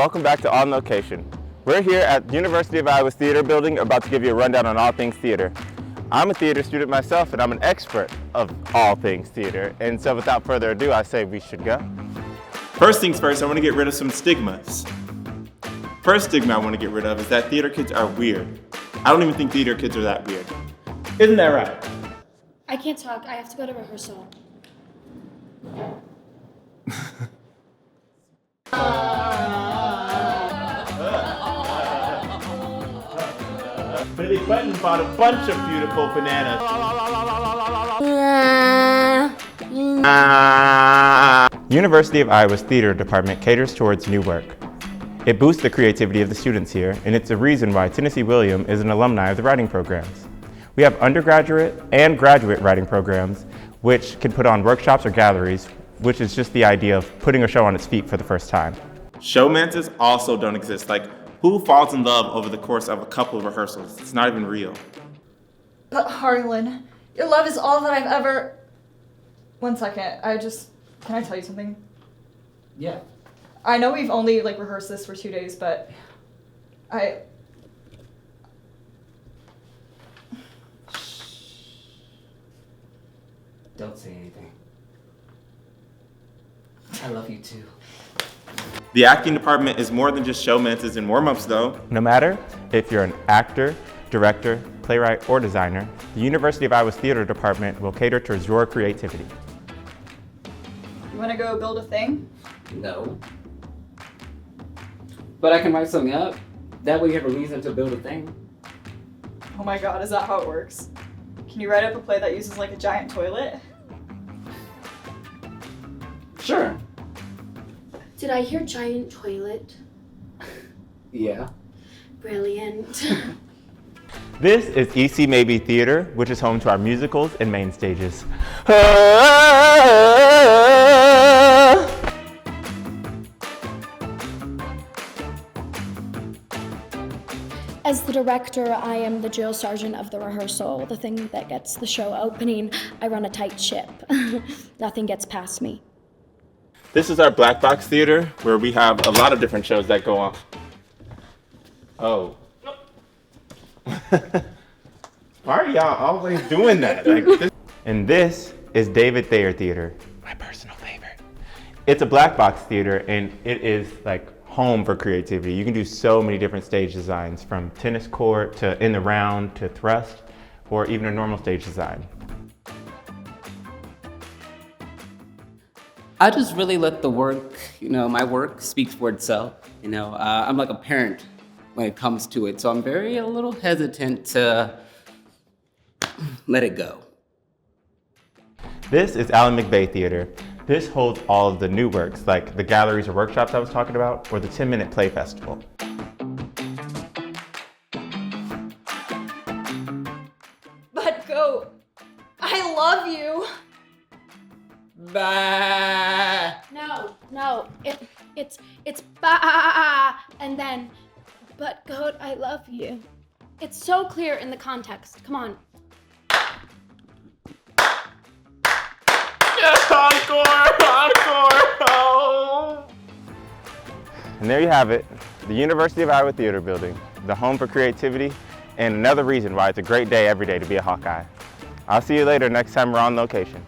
welcome back to On Location. We're here at the University of Iowa's Theater Building about to give you a rundown on all things theater. I'm a theater student myself and I'm an expert of all things theater, and so without further ado I say we should go. First things first, I want to get rid of some stigmas. First stigma I want to get rid of is that theater kids are weird. I don't even think theater kids are that weird. Isn't that right? I can't talk, I have to go to rehearsal. Billy Button bought a bunch of beautiful bananas. University of Iowa's theater department caters towards new work. It boosts the creativity of the students here, and it's a reason why Tennessee William is an alumni of the writing programs. We have undergraduate and graduate writing programs, which can put on workshops or galleries, which is just the idea of putting a show on its feet for the first time. Showmances also don't exist. Like, who falls in love over the course of a couple of rehearsals? It's not even real. But Harlan, your love is all that I've ever... One second, can I tell you something? Yeah. I know we've only rehearsed this for 2 days, but Don't say anything. I love you too. The acting department is more than just showmances and warm-ups though. No matter if you're an actor, director, playwright, or designer, the University of Iowa's theater department will cater towards your creativity. You want to go build a thing? No. But I can write something up. That way you have a reason to build a thing. Oh my god, is that how it works? Can you write up a play that uses a giant toilet? Sure. Did I hear giant toilet? Yeah. Brilliant. This is EC Maybe Theater, which is home to our musicals and main stages. As the director, I am the drill sergeant of the rehearsal, the thing that gets the show opening. I run a tight ship. Nothing gets past me. This is our black box theater, where we have a lot of different shows that go on. Oh. Why are y'all always doing that? And this is David Thayer Theater, my personal favorite. It's a black box theater, and it is home for creativity. You can do so many different stage designs, from tennis court to in the round to thrust, or even a normal stage design. I just really let the work, my work speaks for itself. I'm like a parent when it comes to it, so I'm a little hesitant to let it go. This is Alan McVeigh Theater. This holds all of the new works, like the galleries or workshops I was talking about, or the 10-minute play festival. But go. I love you. Bye. No, it's ba and then, but goat, I love you. It's so clear in the context. Come on. Encore! Oh. And there you have it, the University of Iowa Theater Building, the home for creativity, and another reason why it's a great day every day to be a Hawkeye. I'll see you later next time we're on location.